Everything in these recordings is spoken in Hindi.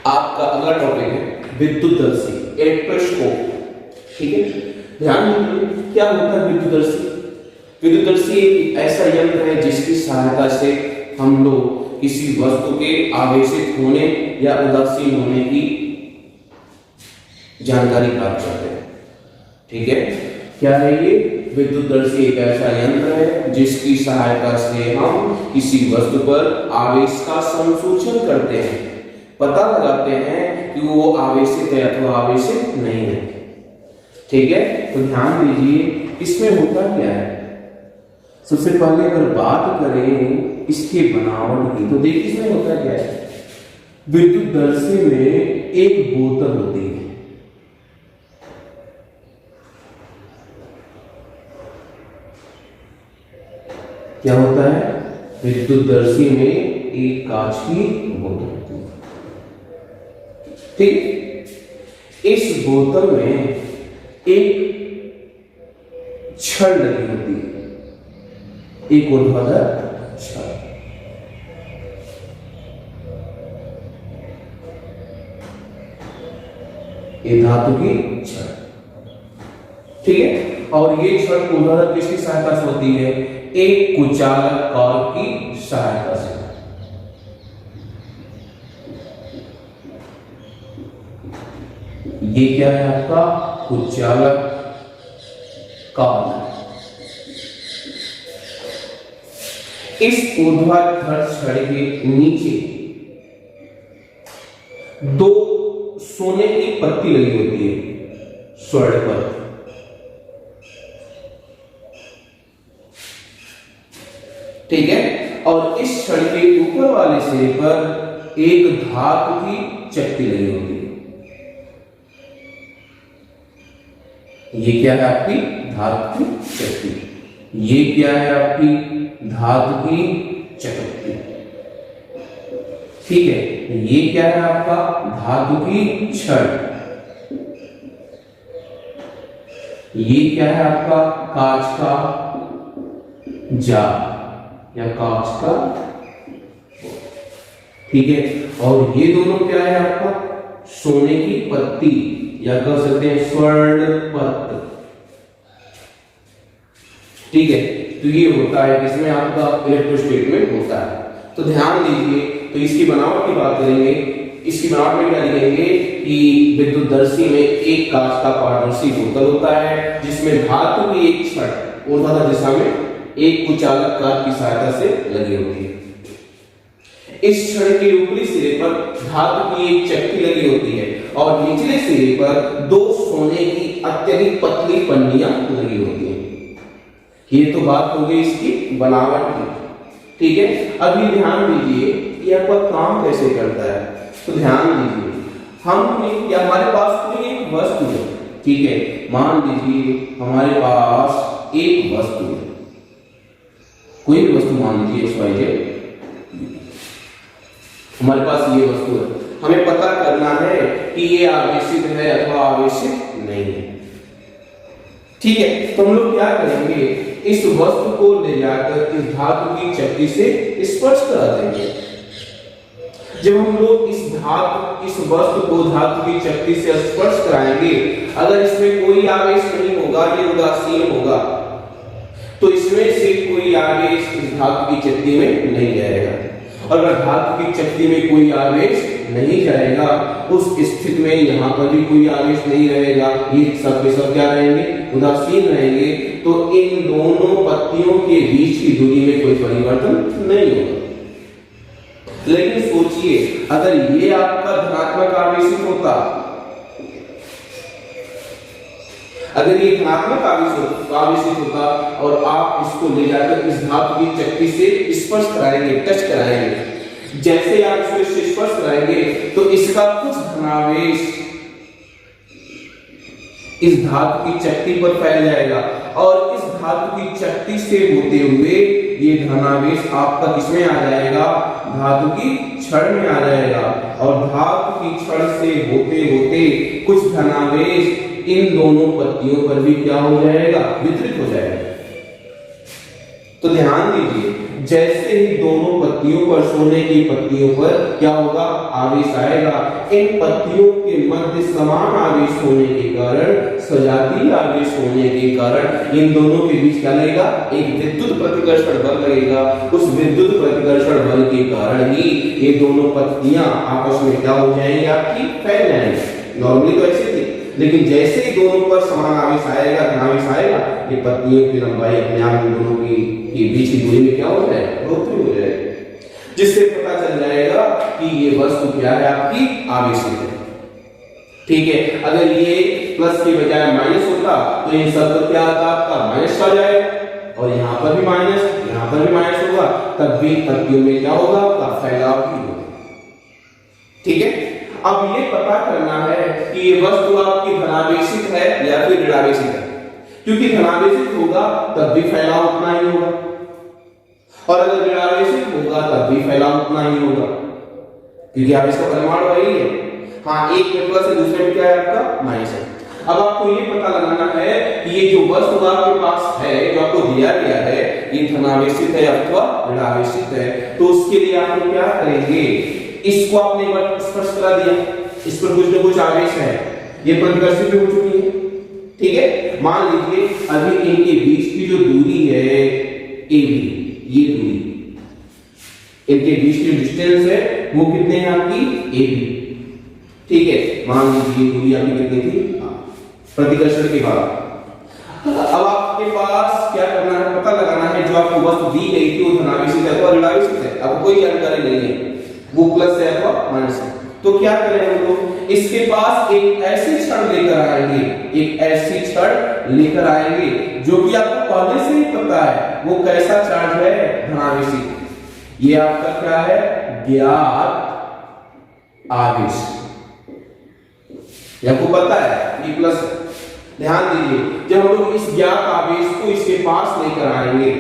आपका अगला टॉपिक है विद्युतदर्शी, इलेक्ट्रोस्कोप। ठीक है, ध्यान दीजिए क्या होता है विद्युतदर्शी। विद्युतदर्शी एक ऐसा यंत्र है जिसकी सहायता से हम लोग किसी वस्तु के आवेशित होने या उदासीन होने की जानकारी प्राप्त करते हैं। ठीक है, क्या है ये? विद्युतदर्शी एक ऐसा यंत्र है जिसकी सहायता से हम किसी वस्तु पर आवेश का संसूचन करते हैं, पता लगाते हैं कि वो आवेशित है अथवा आवेशित नहीं है। ठीक है, तो ध्यान दीजिए इसमें होता क्या है। सबसे पहले अगर बात करें इसके बनावट की तो देखिए इसमें होता क्या है। विद्युतदर्शी में एक बोतल होती है, क्या होता है? विद्युतदर्शी में एक कांच की बोतल होती है। ठीक, इस बोतल में एक छड़ लगी होती है, एक ऊर्ध्वाधर छड़। ये धातु की छड़। ठीक है, और ये छड़ ऊर्ध्वाधर किसकी सहायता से होती है? एक कुचालक कॉर्क की सहायता से। ये क्या है आपका? कुचालक कॉर्क। इस ऊर्ध्वाधर छड़ के नीचे दो सोने की पत्ती लगी होती है, स्वर्ण पर। ठीक है, और इस छड़ के ऊपर वाले सिरे पर एक धातु की चक्की लगी होती है। ये क्या है आपकी? धातु की चक्की। ये क्या है आपकी? धातु की चक्की। ठीक है, ये क्या है आपका? धातु की छड़। ये क्या है आपका? कांच का जार या कांच का। ठीक है, और ये दोनों क्या है आपका? सोने की पत्ती या कह सकते हैं स्वर्ण पत्र। ठीक है, तो ये होता है इसमें आपका इलेक्ट्रोस्टेटमेंट होता है। तो ध्यान दीजिए, तो इसकी बनावट की बात करेंगे। इसकी बनावट में क्या लिखेंगे कि विद्युतदर्शी में एक कांच का पारदर्शी बोतल होता है जिसमें धातु की एक छड़ ऊर्ध्वाधर दिशा में एक कुचालक कॉर्क की सहायता से लगी होती है। इस छड़ के ऊपरी सिरे पर धातु की एक चक्की लगी होती है और निचले सिरे पर दो सोने की अत्यधिक पतली पन्नियां लगी होती हैं। ये तो बात हो गई इसकी बनावट की। ठीक है, अभी ध्यान दीजिए ये आपका काम कैसे करता है। तो ध्यान दीजिए, हम या हमारे पास कोई एक वस्तु है। ठीक है, मान लीजिए हमारे पास एक वस्तु है, कोई भी वस्तु मान लीजिए XYZ। हमारे पास ये वस्तु है, हमें पता करना है कि ये आवेशित है अथवा आवेशित नहीं है। ठीक है, तो हम लोग क्या करेंगे, इस वस्तु को ले जाकर इस धातु की चक्की से स्पर्श करा देंगे। जब हम लोग इस वस्तु को धातु की चक्की से स्पर्श कराएंगे, अगर इसमें कोई आवेश नहीं होगा, ये उदासीन होगा, तो इसमें से कोई आवेश इस धातु की चक्की में नहीं जाएगा। और अगर धातु की चक्की में कोई आवेश नहीं जाएगा, उस स्थिति में यहाँ पर भी कोई आवेश नहीं रहेगा, ये सब के सब क्या रहेंगे? उदासीन रहेंगे। तो इन दोनों पत्तियों के बीच की दूरी में कोई परिवर्तन नहीं होगा। लेकिन सोचिए, अगर ये आपका धनात्मक आवेशित होता, अगर ये धनात्मक आवेशित होता और आप इसको ले जाकर इस धातु की चक्की से स्पर्श कराएंगे, टच कराएंगे, जैसे आप इसको स्पर्श कराएंगे तो इसका कुछ धनावेश इस धातु की चक्की पर फैल जाएगा और इस धातु की चक्की से होते हुए ये धनावेश आपका किसमें आ जाएगा? धातु की छड़ में आ जाएगा और धातु की छड़ से होते होते कुछ धनावेश इन दोनों पत्तियों पर भी क्या हो जाएगा? वितरित हो जाएगा। तो ध्यान दीजिए, जैसे ही दोनों पत्तियों पर, सोने की पत्तियों पर क्या होगा, आवेश आएगा। इन पत्तियों के मध्य समान आवेश होने के कारण, सजातीय आवेश होने के कारण इन दोनों के बीच क्या लगेगा, एक विद्युत प्रतिकर्षण बल लगेगा। उस विद्युत प्रतिकर्षण बल के कारण ही ये दोनों पत्तियां आपस में क्या हो जाएंगी, आपकी फैल जाएंगी। नॉर्मली तो ऐसे थी, लेकिन जैसे ही दोनों पर समान आवेश आएगा, धनावेश आएगा, ये पत्तियों की लंबाई अपने आप इन दोनों की बीच की दूरी में क्या हो जाएगा, बढ़ोतरी हो जाएगी, जिससे पता चल जाएगा कि ये वस्तु क्या है, आपकी आवेशित है। ठीक है, अगर ये प्लस के बजाय माइनस होता तो ये सब क्या आता, आपका माइनस आ जाएगा, और यहाँ पर भी माइनस, यहाँ पर भी माइनस होगा, तब भी पत्तियों में क्या होगा, आपका फैलाव भी होगा। ठीक है, अब ये पता करना है कि ये वस्तु आपकी धनावेशित है या फिर ऋणावेशित है, क्योंकि धनावेशित होगा तब भी फैलाव उतना ही होगा, और अगर ऋणावेशित होगा तब भी फैलाव उतना ही होगा, क्योंकि आवेश का परिमाण वही है। हाँ, एक में प्लस है, दूसरे में क्या है, आपका माइनस है। अब आपको ये पता लगाना है कि ये जो वस्तु आपके पास है, जो आपको दिया गया है, ये धनावेशित है अथवा ऋणावेशित है, तो उसके लिए आप लोग क्या करेंगे, इसको आपने एक बार स्पर्श करा दिया, इस पर कुछ न कुछ आवेश है, ये प्रतिकर्षित भी हो चुकी है। ठीक है, मान लीजिए अभी इनके बीच की जो दूरी है AB, ये दूरी, इनके बीच की डिस्टेंस है वो कितने हैं, आपकी AB। ठीक है, मान लीजिए दूरी आपकी कितनी थी, प्रतिकर्षण के बाद। अब आपके पास क्या करना है, पता लगाना है जो आपको वस्तु दी गई थी वो धनावेशित है अथवा ऋणावेशित है। अब कोई जानकारी नहीं है, वो प्लस है अथवा माइनस है, तो क्या करें हम लोग, इसके पास एक ऐसी छड़ लेकर आएंगे, एक ऐसी छड़ लेकर आएंगे जो कि आपको पहले से ही पता है वो कैसा चार्ज है, धनावेशित। ये आपका क्या है, ज्ञात आवेश, आपको पता है ये प्लस है। ध्यान दीजिए, जब हम लोग इस ज्ञात आवेश को इसके पास लेकर आएंगे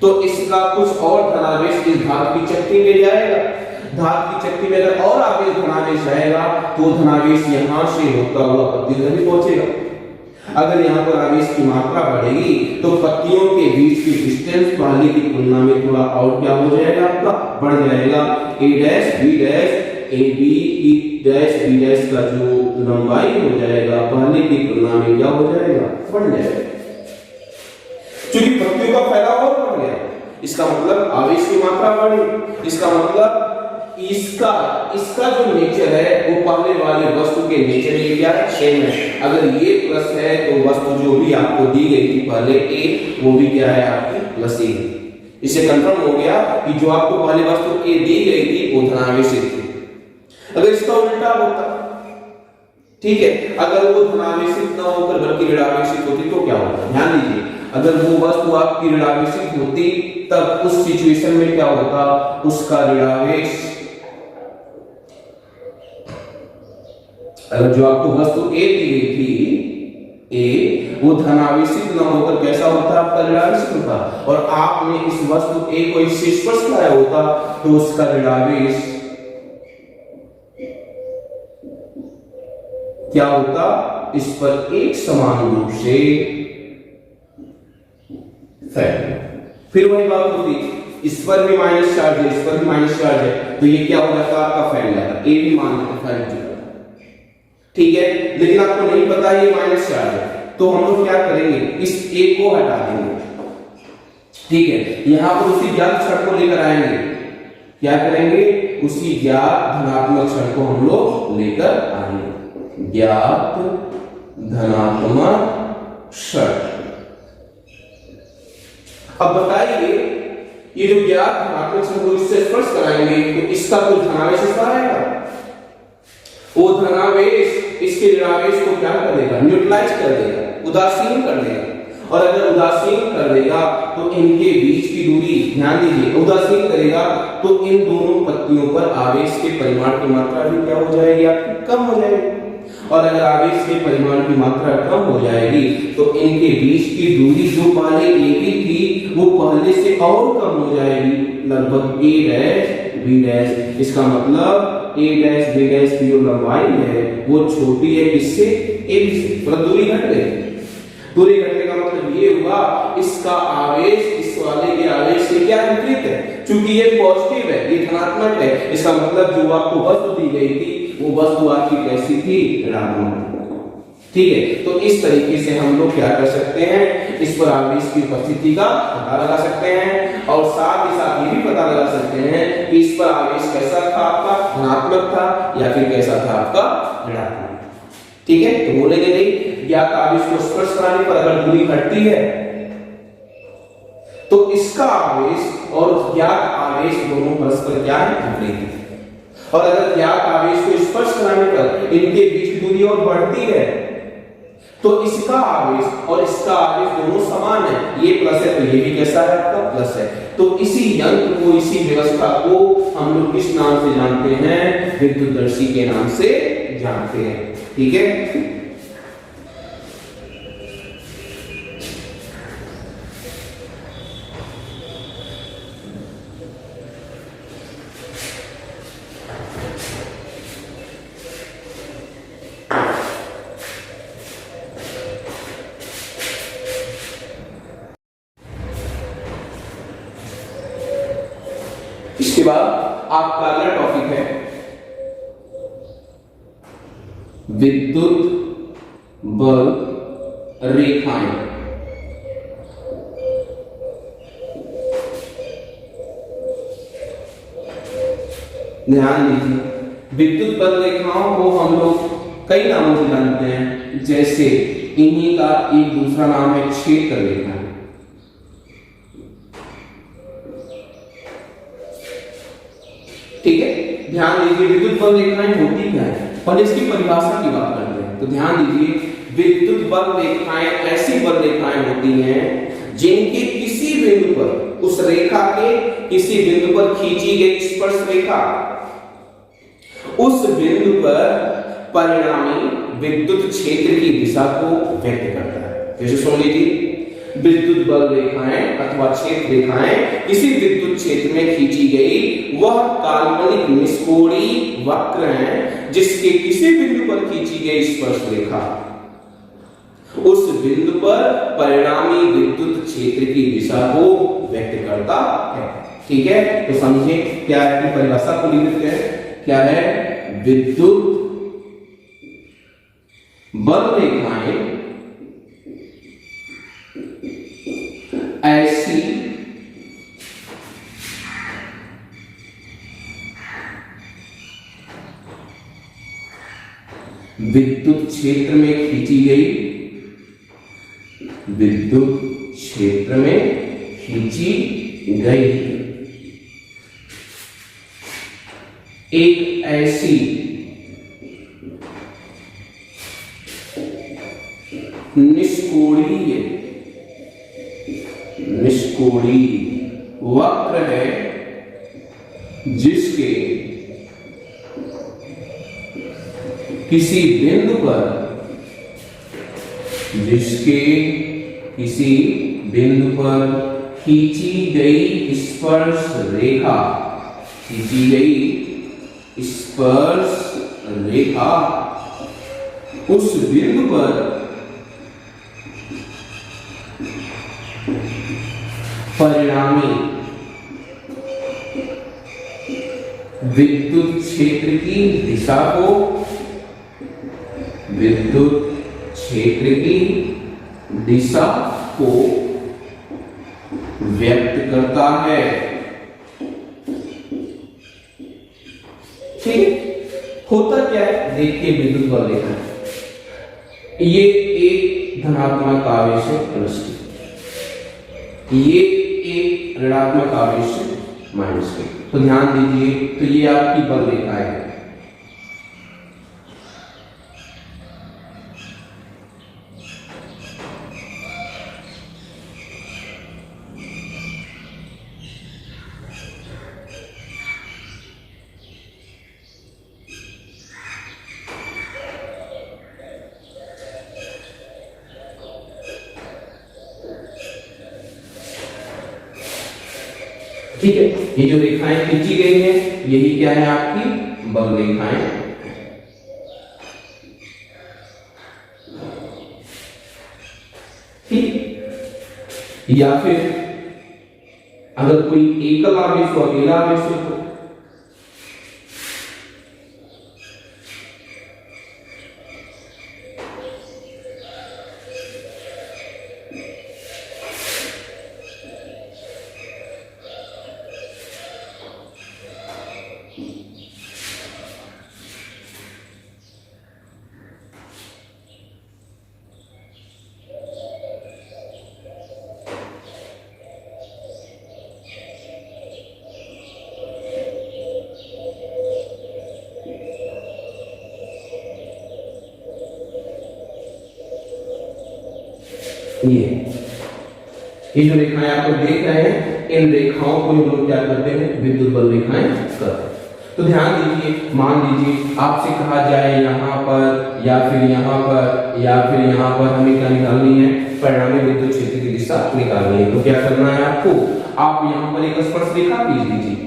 तो इसका कुछ और धनावेश इस धातु की चक्की में जाएगा। धातु की चक्की में अगर और आवेश धनावेश आएगा तो धनावेश यहां से होता हुआ पत्तियों तक पहुंचेगा। अगर यहाँ पर आवेश की मात्रा बढ़ेगी तो पत्तियों के बीच की डिस्टेंस पहले की तुलना में थोड़ा और क्या हो जाएगा, आपका बढ़ जाएगा। A dash B dash AB E dash B dash का जो लंबाई हो जाएगा पहले की तुलना में क्या हो जाएगा, बढ़ जाएगा, क्योंकि पत्तियों का फैलाव और बढ़ गया। इसका मतलब आवेश की मात्रा बढ़ी, इसका मतलब इसका जो नेचर है वो पहले वाले वस्तु के नेचर के क्या है, सेम है। अगर ये प्लस है तो वस्तु जो भी आपको दी गई थी पहले A, वो भी क्या है, आपकी प्लस A। इससे कंफर्म हो गया कि जो आपको पहले वस्तु A दी गई थी वो धनावेशित थी। अगर इसका उल्टा होता, ठीक है, अगर वो धनावेशित ना होकर बल्कि ऋणावेशित होती तो क्या होता, ध्यान दीजिए, अगर वो वस्तु आपकी ऋणावेशित होती तब उस सिचुएशन में क्या होता, उसका ऋणावेश, अगर जो आपको वस्तु A दी गई थी A, वो धनावेशित न होकर कैसा होता, आपका ऋणावेशित होता, और आपने इस वस्तु A को इससे स्पर्श कराया होता तो उसका ऋणावेश क्या होता, इस पर एक समान रूप से फैल। फिर वही बात होती, इस पर भी माइनस चार्ज है, इस पर भी माइनस चार्ज है, तो ये क्या हो जाता, आपका फैल जाता, A भी मान लेते फैल जाता। ठीक है, लेकिन आपको नहीं पता ये माइनस चार्ज है, तो हम लोग क्या करेंगे, इस A को हटा देंगे। ठीक है, यहां पर उसी ज्ञात छड़ को लेकर आएंगे, क्या करेंगे, उसी ज्ञात धनात्मक छड़ को हम लोग लेकर आएंगे, ज्ञात धनात्मक छड़। अब बताइए, ये जो ज्ञात धनात्मक छड़ को इससे स्पर्श कराएंगे तो इसका कुछ धनावेश इसका आएगा, वो धनावेश इसके ऋणावेश को क्या कर देगा, न्यूट्रलाइज कर देगा, उदासीन कर देगा, और अगर उदासीन कर देगा तो इनके बीच की दूरी, ध्यान दीजिए, उदासीन करेगा तो इन दोनों पत्तियों पर आवेश के परिमाण की मात्रा भी क्या हो जाएगी, आपकी कम हो जाएगी, और अगर आवेश के परिमाण की मात्रा कम हो जाएगी तो इनके बीच की दूरी जो पहले AB थी वो पहले से और कम हो जाएगी, लगभग A डैश B डैश। इसका मतलब A डैश B डैश की जो लंबाई है वो छोटी है किससे, AB से, थोड़ा दूरी घट गई। पूरे घटने का मतलब ये हुआ इसका आवेश इस वाले के आवेश से क्या विपरीत है, क्योंकि ये पॉजिटिव है, ये धनात्मक है, इसका मतलब जो आपको वस्तु दी गई थी वो वस्तु आपकी कैसी थी, ऋणात्मक। ठीक है, तो इस तरीके से हम लोग क्या कर सकते हैं, इस पर आवेश की उपस्थिति का पता लगा सकते हैं और साथ ही साथ ये भी पता लगा सकते हैं कि इस पर आवेश कैसा था, आपका धनात्मक था या फिर कैसा था, आपका ऋणात्मक। ठीक है, तो बोलेंगे नहीं ज्ञात आवेश को स्पर्श कराने पर अगर दूरी घटती है तो इसका आवेश और ज्ञात आवेश दोनों परस्पर क्या है, विपरीत है, और अगर ज्ञात आवेश को स्पर्श कराने पर इनके बीच दूरी और बढ़ती है तो इसका आवेश और इसका आवेश दोनों समान है, ये प्लस है तो ये भी कैसा है, आपका प्लस है। तो इसी यंत्र को, इसी व्यवस्था को हम लोग किस नाम से जानते हैं, विद्युतदर्शी के नाम से जानते हैं। ठीक है, इसके बाद आपका अगला टॉपिक है विद्युत बल्ब रेखाएं। ध्यान दीजिए, विद्युत बल्ब रेखाओं को हम लोग कई नामों से जानते हैं, जैसे इन्हीं का एक दूसरा नाम है क्षेत्र रेखा। ठीक है, ध्यान दीजिए, विद्युत बल्ब रेखाएं होती क्या है, पहले इसकी परिभाषा की बात करते हैं। तो ध्यान दीजिए, विद्युत बल्ब रेखाएं ऐसी बल्ब रेखाएं होती हैं जिनके किसी बिंदु पर, उस रेखा के किसी बिंदु पर खींची गई स्पर्श रेखा उस बिंदु पर परिणामी विद्युत क्षेत्र की दिशा को व्यक्त करता है। जैसे सुन लीजिए, विद्युत बल्ब रेखाएं अथवा क्षेत्र रेखाएं किसी विद्युत क्षेत्र में खींची गई वह काल्पनिक निष्कोणीय वक्र है जिसके किसी बिंदु पर खींची गई स्पर्श रेखा उस बिंदु पर परिणामी विद्युत क्षेत्र की दिशा को व्यक्त करता है। ठीक है, तो समझिए क्या है, परिभाषा को लिख देते हैं। क्या है, विद्युत बल्ब रेखाएं ऐसी विद्युत क्षेत्र में खींची गई, विद्युत क्षेत्र में खींची गई एक ऐसी निष्कोणीय वक्र है जिसके किसी बिंदु पर, खींची गई स्पर्श रेखा उस बिंदु पर परिणामी विद्युत क्षेत्र की दिशा को, व्यक्त करता है। ठीक है, होता क्या है, देखिए विद्युत बल्ब रेखा, ये एक धनात्मक आवेश है प्लस, ये एक ऋणात्मक आवेश है माइनस के। तो ध्यान दीजिए, तो ये आपकी बल्ब रेखा है। ठीक है, ये जो रेखाएं खींची गई हैं यही क्या है, आपकी बल्ब रेखाएं। या फिर अगर कोई एकल आवेश हो, अकेला आवेश हो तो ये जो रेखाएं आप लोग देख रहे हैं, इन रेखाओं को हम लोग क्या करते हैं, विद्युत बल रेखाएं करते हैं। तो ध्यान दीजिए, मान लीजिए आपसे कहा जाए यहाँ पर या फिर यहाँ पर या फिर यहाँ पर हमें क्या निकालनी है, परिणामी विद्युत क्षेत्र की दिशा निकालनी है। तो क्या करना है आपको, आप यहाँ पर एक स्पर्श रेखा खींच लीजिए।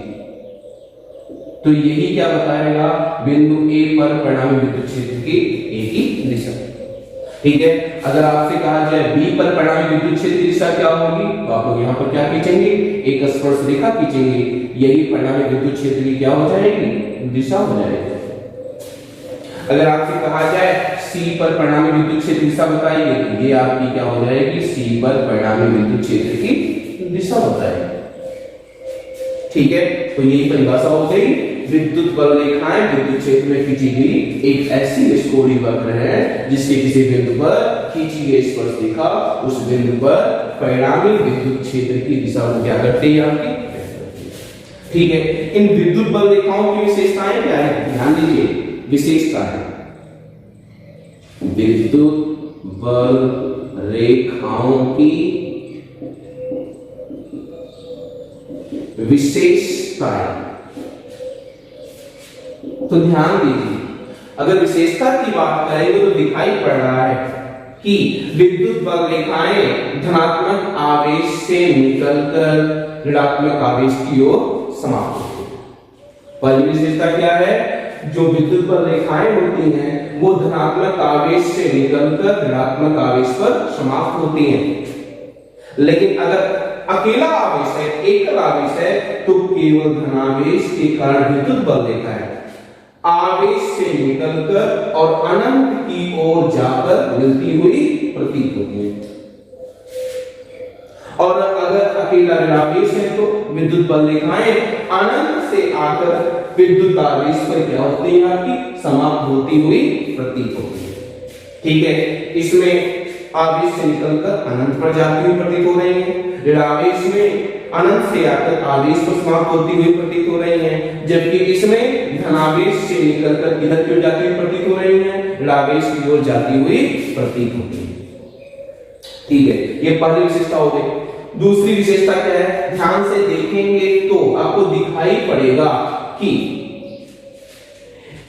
तो यही क्या बताएगा, बिंदु ए पर परिणामी विद्युत क्षेत्र की एक ही दिशा। ठीक है, अगर आपसे कहा जाए बी पर परिणामी विद्युत क्षेत्र की दिशा क्या होगी, तो आप लोग यहाँ पर क्या खींचेंगे, एक स्पर्श रेखा खींचेंगे। यही परिणामी विद्युत क्षेत्र की क्या हो जाएगी, दिशा हो जाएगी। अगर आपसे कहा जाए सी पर परिणामी विद्युत क्षेत्र दिशा बताइए, तो ये आपकी क्या हो जाएगी, सी पर परिणामी विद्युत क्षेत्र की दिशा बताएगी। ठीक है, तो यही परिभाषा हो गई। विद्युत बल रेखाएं विद्युत क्षेत्र में खींची गई एक ऐसी निष्कोणीय वक्र है जिसके किसी बिंदु पर खींची गई स्पर्श रेखा उस बिंदु पर परिणामी विद्युत क्षेत्र की दिशा को क्या करती है आपकी। ठीक है, इन विद्युत बल रेखाओं की विशेषताएं क्या है, ध्यान दीजिए, विशेषता है विद्युत बल रेखाओं की विशेषताएं। तो ध्यान दीजिए, अगर विशेषता की बात करेंगे तो दिखाई पड़ रहा है कि विद्युत बल रेखाएं धनात्मक आवेश से निकलकर ऋणात्मक आवेश की ओर समाप्त होती है। पहली विशेषता क्या है, जो विद्युत बल रेखाएं होती हैं वो धनात्मक आवेश से निकलकर ऋणात्मक आवेश पर समाप्त होती हैं। लेकिन अगर अकेला आवेश है, एकल आवेश है, तो केवल धनावेश के कारण विद्युत बल रेखाएं आवेश से निकलकर और अनंत की ओर जाकर मिलती हुई प्रतीत होती है। और अगर अकेला ऋणावेश है तो विद्युत बल रेखाएं अनंत से आकर विद्युत आवेश पर क्या होती है आपकी, समाप्त होती हुई प्रतीत होती है। ठीक है, इसमें आवेश से निकलकर अनंत पर जाती हुई प्रतीत हो रही है, ऋणावेश में अनंत से आकर आवेश पर समाप्त होती हुई प्रतीत हो रही है, जबकि इसमें धनावेश से निकलकर किधर की ओर जाती हुई प्रतीत हो रही है, ऋणावेश की ओर जाती हुई प्रतीत होती है। ठीक है, ये पहली विशेषता हो गई। दूसरी विशेषता क्या है, ध्यान से देखेंगे तो आपको दिखाई पड़ेगा कि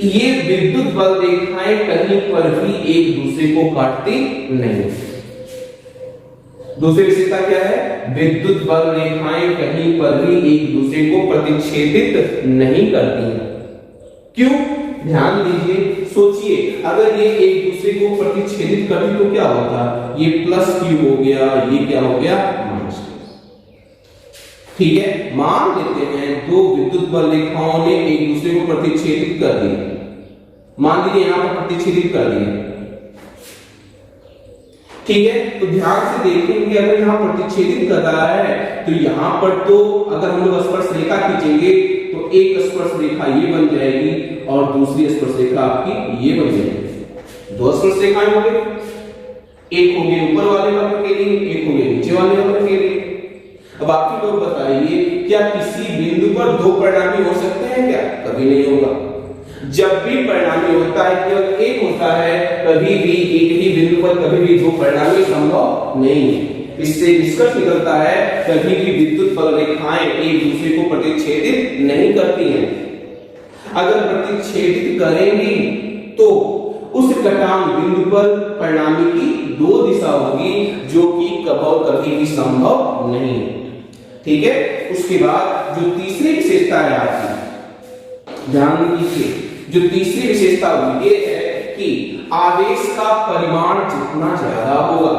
ये विद्युत बल रेखाएं कहीं पर भी एक दूसरे को काटती नहीं। दूसरी विशेषता क्या है, विद्युत बल रेखाएं कहीं पर भी एक दूसरे को प्रतिच्छेदित नहीं करती हैं। क्यों, ध्यान दीजिए, सोचिए, अगर ये एक दूसरे को प्रतिच्छेदित करती तो क्या होता, ये प्लस क्यू हो गया, ये क्या हो गया, माइनस क्यू। ठीक है, मान लेते हैं दो विद्युत बल रेखाओं ने एक दूसरे को प्रतिच्छेदित कर दिया, मान लीजिए यहां पर प्रतिच्छेदित कर दिया। ठीक है, तो ध्यान से देखेंगे, अगर यहाँ प्रतिच्छेदित कर रहा है तो यहाँ पर तो अगर हम लोग स्पर्श रेखा खींचेंगे तो एक स्पर्श रेखा ये बन जाएगी और दूसरी स्पर्श रेखा आपकी ये बन जाएगी। दो स्पर्श रेखाएं हो गई, एक हो गई ऊपर वाले वक्र के लिए, एक हो गई नीचे वाले वक्र के लिए। अब आप लोग बताइए, क्या किसी बिंदु पर दो परिणामी हो सकते हैं क्या, कभी नहीं होगा। जब भी परिणामी होता है केवल एक होता है, कभी भी एक ही बिंदु पर कभी भी दो परिणामी संभव नहीं है। इससे निष्कर्ष निकलता है कभी भी विद्युत बल रेखाएं एक दूसरे को प्रतिच्छेदित नहीं करती हैं। अगर प्रतिच्छेदित करेंगी तो उस घटांक बिंदु पर परिणामी की दो दिशा होगी, जो कि कभी भी संभव नहीं है। ठीक है, उसके बाद जो तीसरी विशेषता है आपकी, ध्यान दीजिए, जो तीसरी विशेषता हुई ये है कि आवेश का परिमाण जितना ज्यादा होगा,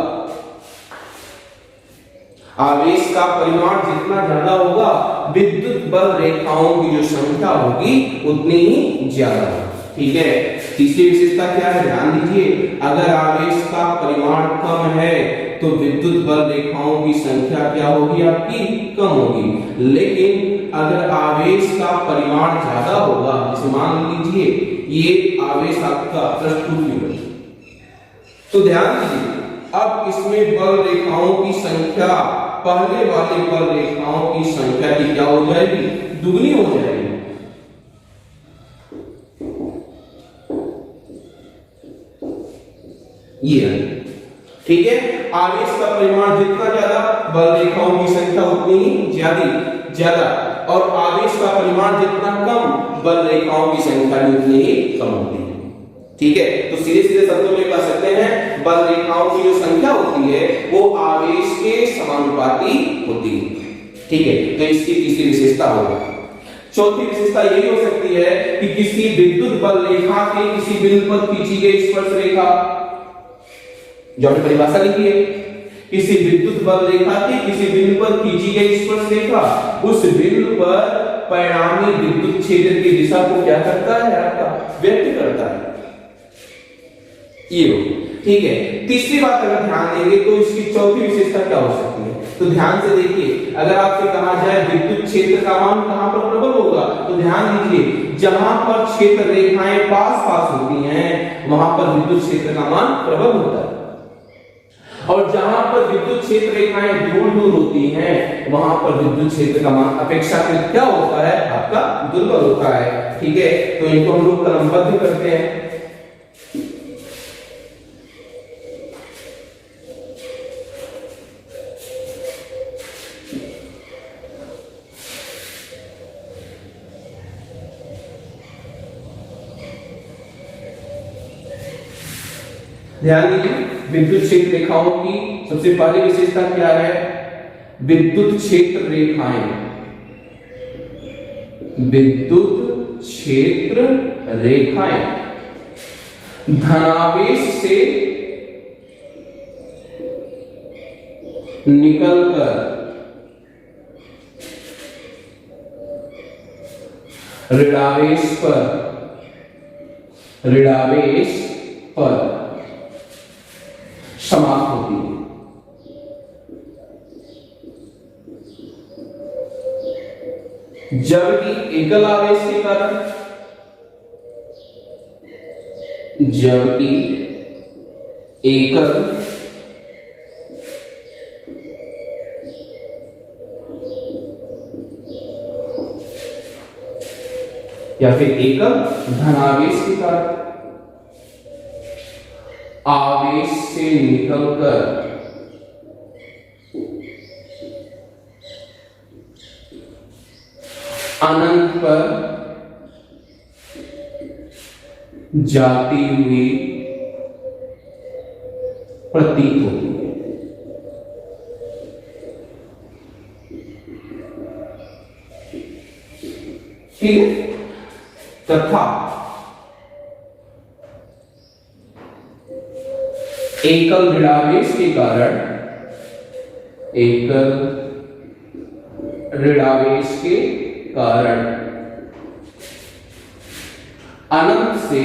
आवेश का परिमाण जितना ज्यादा होगा, विद्युत बल रेखाओं की जो संख्या होगी उतनी ही ज्यादा होगी। ठीक है। तीसरी विशेषता क्या है, ध्यान दीजिए, अगर आवेश का परिमाण कम है तो विद्युत बल रेखाओं की संख्या क्या होगी, आपकी कम होगी। लेकिन अगर आवेश का परिमाण ज्यादा होगा, जैसे मान लीजिए ये आवेश आपका +2 तो ध्यान दीजिए अब इसमें बल रेखाओं की संख्या पहले वाले बल रेखाओं की संख्या की क्या हो जाएगी, दुगनी हो जाएगी। ये ठीक है। आवेश का परिमाण जितना ज्यादा, बल रेखाओं की संख्या उतनी ही ज्यादा, और आवेश का परिमाण जितना कम, बल रेखाओं की संख्या भी उतनी ही कम होती है। ठीक है। तो सीधे सीधे शब्दों में कह सकते हैं बल रेखाओं की जो संख्या होती है वो आवेश के समानुपाती होती है। ठीक है। तो इसकी तीसरी विशेषता होगी। चौथी विशेषता यही हो सकती है कि किसी विद्युत बल रेखा के किसी बिंदु पर खींची गई स्पर्श रेखा, जो हमने परिभाषा लिखी है, किसी विद्युत बल रेखा के किसी बिंदु पर खींची गई स्पर्श रेखा उस बिंदु पर परिणामी विद्युत क्षेत्र की दिशा को क्या करता है, आपका व्यक्त करता है। ये ठीक है। तीसरी बात अगर ध्यान देंगे तो इसकी चौथी विशेषता क्या हो सकती है, तो ध्यान से देखिए, अगर आपसे कहा जाए विद्युत क्षेत्र का मान कहां पर प्रबल होगा, तो ध्यान दीजिए जहां पर क्षेत्र रेखाएं पास पास होती हैं वहां पर विद्युत क्षेत्र का मान प्रबल होता है, और जहां पर विद्युत क्षेत्र रेखाएं दूर दूर होती हैं वहां पर विद्युत क्षेत्र का मान अपेक्षाकृत क्या होता है, आपका दुर्बल होता है। ठीक है। तो इनको हम लोग क्रमबद्ध करते हैं। ध्यान दीजिए, विद्युत क्षेत्र रेखाओं की सबसे पहली विशेषता क्या है, विद्युत क्षेत्र रेखाएं, विद्युत क्षेत्र रेखाएं धनावेश से निकलकर ऋणावेश पर समाप्त होती है। जबकि एकल आवेश के कारण, जबकि एकल या फिर एकल धनावेश के कारण आवेश से निकलकर अनंत पर जाती हुई प्रतीत होती है। ठीक है। तथा एकल ऋणावेश के कारण, एकल ऋणावेश के कारण अनंत से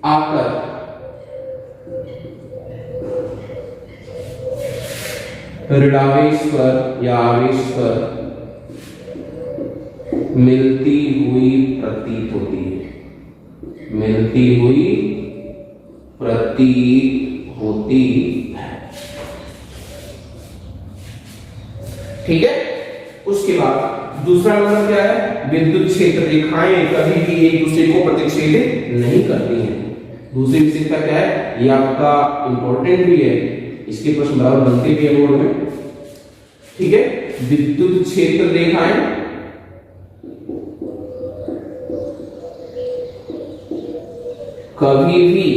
आकर ऋणावेश पर या आवेश पर मिलती हुई प्रतीत होती है, मिलती हुई प्रतीत होती है। ठीक है। उसके बाद दूसरा नंबर क्या है, विद्युत क्षेत्र रेखाएं कभी भी एक दूसरे को प्रतिच्छेदित नहीं करती हैं। दूसरी विशेषता क्या है, ये आपका इंपॉर्टेंट भी है, इसके प्रश्न बराबर बनते भी है बोर्ड में। ठीक है। विद्युत क्षेत्र रेखाएं कभी भी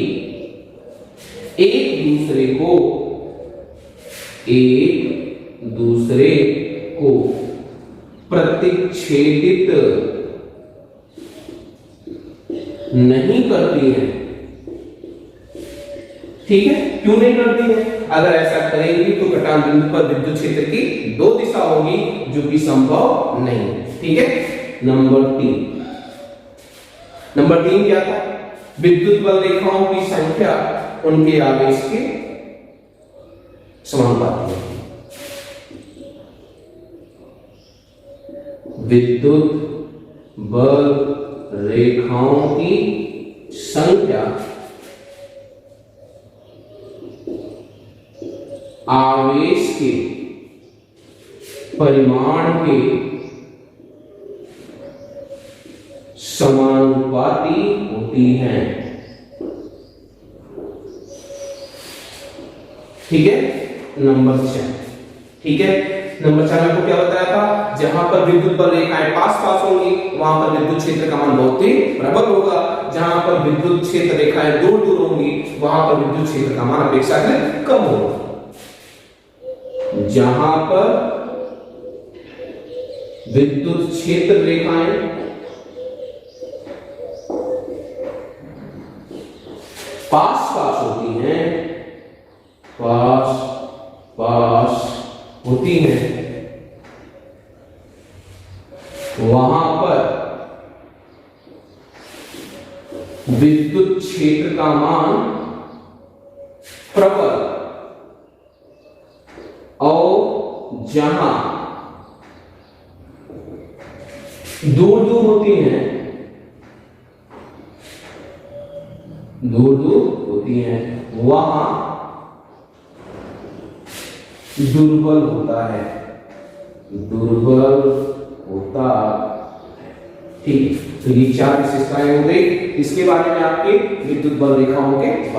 एक दूसरे को प्रतिच्छेदित नहीं करती है। ठीक है। क्यों नहीं करती है, अगर ऐसा करेंगे तो कटान बिंदु पर विद्युत क्षेत्र की दो दिशा होगी, जो कि संभव नहीं है। ठीक है। नंबर 3 क्या था? विद्युत बल रेखाओं की संख्या उनके आवेश के समानुपाती है। विद्युत बल रेखाओं की संख्या आवेश के परिमाण के समानुपाती होती है। ठीक है। नंबर 4। ठीक है। नंबर 4 में आपको क्या बताया था? जहां पर विद्युत बल रेखाएं पास पास होंगी वहां पर विद्युत क्षेत्र का मान बहुत ही प्रबल होगा, जहां पर विद्युत क्षेत्र रेखाएं दूर दूर होंगी वहां पर विद्युत क्षेत्र का मान अपेक्षाकृत कम होगा। जहां पर विद्युत क्षेत्र रेखाएं पास पास होती हैं, पास होती हैं, वहां पर विद्युत क्षेत्र का मान प्रबल, और जहां दूर दूर होती हैं, वहां दुर्बल होता है, ठीक है। तो ये 4 विशेषताएं हो गई इसके बारे में, आपके विद्युत बल रेखाओं के बारे में।